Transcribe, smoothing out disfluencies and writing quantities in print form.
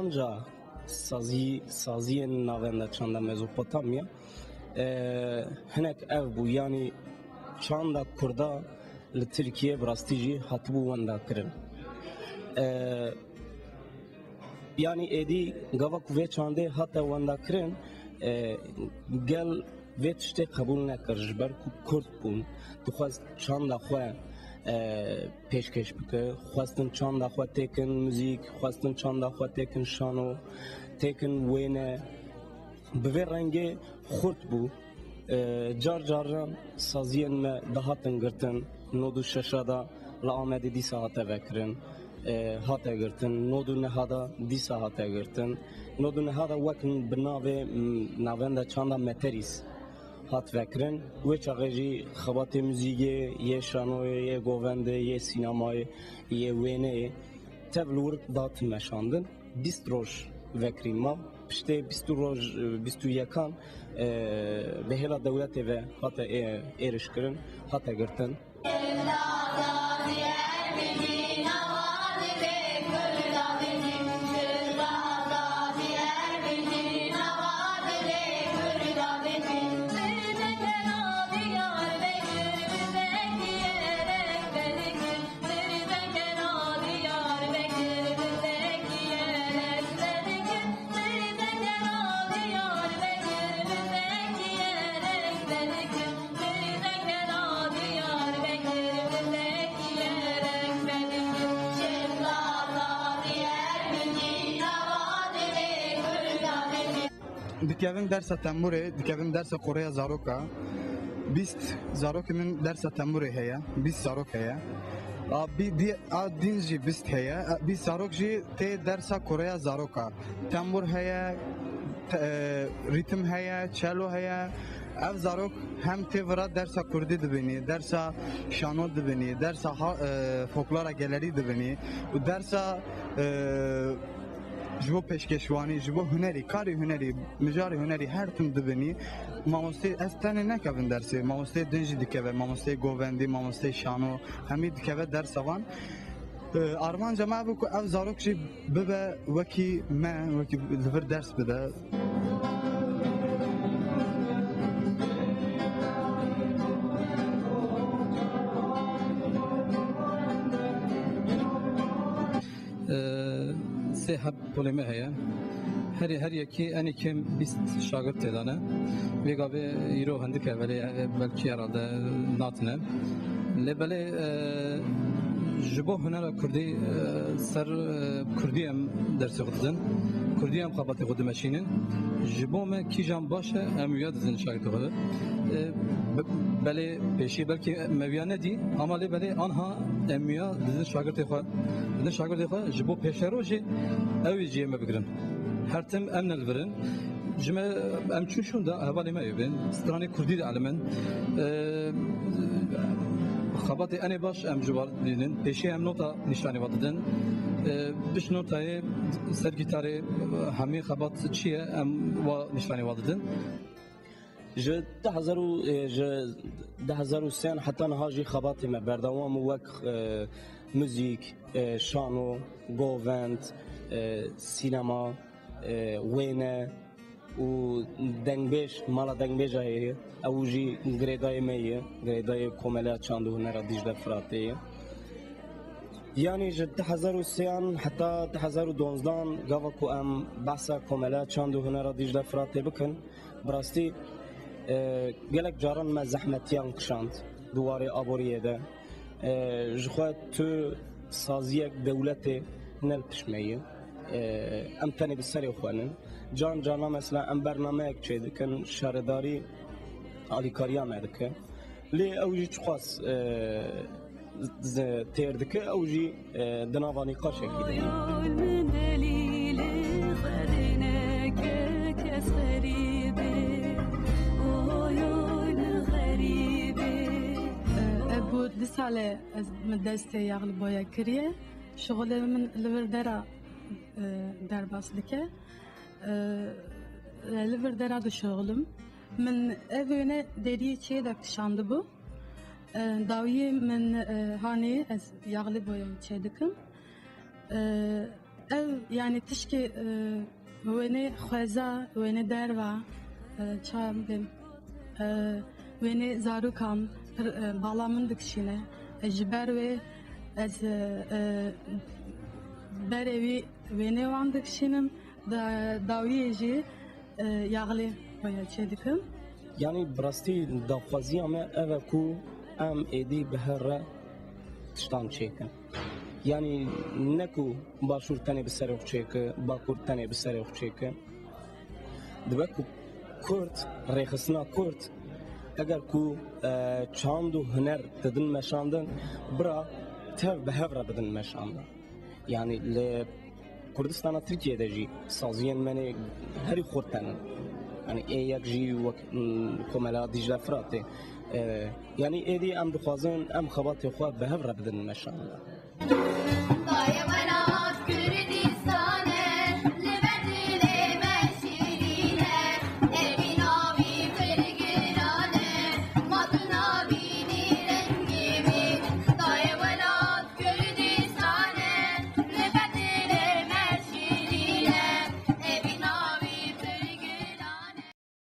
Armanca saziyên navenda çanda Mezopotamya hinek ev bû, yani çanda Kurda li Tirkiye bi rastî jî hatibû wenda kirin. Yani êdî gava ku vê çandê hate wenda kirin, gel vê tiştê qebûl nekir ji ber ku Kurd bûn, dixwest çanda xwe pêşkêş bike, xwestin çanda xwe têkin müzik, xwestin çanda xwe têkin şano, têkin wêne, bi vê rengê xurt bû. Car caran saziyên me dihatin girtin, nod û şeşa da li Amedê dîsa hate vekirin, hate girtin, nod û neha da dîsa hate girtin, nod û neha da wekin bi navê navenda çanda Meterîs hat vekirin. Wê çaxê jî xebatê müzîkê, yê şanoyê, yê govendê, yê sînemayê, yê wêneyê tev li wir datin meşandin. 20 roj vekirîn mav. Piştê 20 roj, 21 bi hêla dewletê ve hate êrişkirin, hate girtin. Dikevin dersa tembure, dikevin dersa Koreya zaroka. Biz zarokimin dersa tembure heye, biz zarok heye. Dinci biz heye, biz zarokji te dersa Koreya zaroka. Tembur heye, ritim heye, cello heye. Ev zarok hem tevra dersa Kurdi dibini, dersa şano dibini, dersa folklora geleri dibini, dersa jibo peşkeşvanî, jibo hunerî, karî hunerî, mijarî hunerî her tim dibinî. Mamostê ez tenê nekevin dersê, mamostê din jî dikeve, mamostê govendî, mamostê şano, hemî dikeve dersa wan. Armanca me bû ku ev zarok jî bibe wekî me, wekî li vir ders bide. سه هب poleme heye. Her yeki en kim 20 şagird tedane. Ve gabe iro hendik evveli belki herhalde natine. Lebele jibo hunera Kurdi ser Kurdiyem dersi gudin. Kurdiyem kabati gudu meşinin. Jibo me kijam başa emüya dizin şagird gudu. Bele peşi belki meviyane di ama lebele anha emüya dizin şagird xwe. Dizin şagird xwe jibo peşeroji evijiye me bigirin. Her tim emnel verin. Cime em çuşun da havale me yubin. Strani Kurdi de alemen. Xabatê enê baş em ji dînin, pêşî em nota nîşanî vadidin. Biş notayê ser gîtarê hemî xebat çi ye em wa nîşanî vadidin. Ji 2003 heta niha jî xebatê me berdewam û wek müzik, şano, govend, sînema, wêne û dengbêj, mala dengbêja ye, ew jî girêdayê me ye, girêdayê Komeleya Çand û Hunera Dîcle Firatê ye. Yani ji 2003 heta 2012 gava ku em behsa Komeleya Çand û Hunera Dîcle Firatê bikin, bi rastî gelek caran me zehmetiyan kişand duwarê aboriyê de. Ji xwe tu saziyek dewletê nel pişmeyê. Em tenê bi serê xwenin. Can cana mesela em bernameyek çê dikin, şaredarî alîkariya me dike. Lê ew jî çixwas têr dike, ew jî di nava nîqaşekî de. Bu di salê ez min destê yaxlî boya kiriye. Şoxolê min li vir dera derbas dike. Li vir dera dişoxlim. Min ev wêne deriyê çê de kişandî bû. Dawiyê min hanê ez yaxlî boya çê dikim. Ev yani tişki wene xweza wene derva çam bim wene zarukam balamın dikşine jiber ve ez berevi wene wan dikşinim da dawiyeji yağlı boya çedikim. Yani brasتی داخوازی همه اوه کو ام ایدی به هر را تشتان چیکن یعنی نکو باشور تنی بسره چیکه باکور تنی بسره چیکه دبه کو کرد ریخسنا کرد اگر کو چاند و هنر تدن مشاندن برا تف به هر را بدن مشاندن yani ل Kurdistan'a Türkiye'de ji saziyen meni heri xurtanın yani eyak ji vak komela Dicle Fırat'ı yani edi em dixwazin em xebatê xwe bi hev re bidin meşan.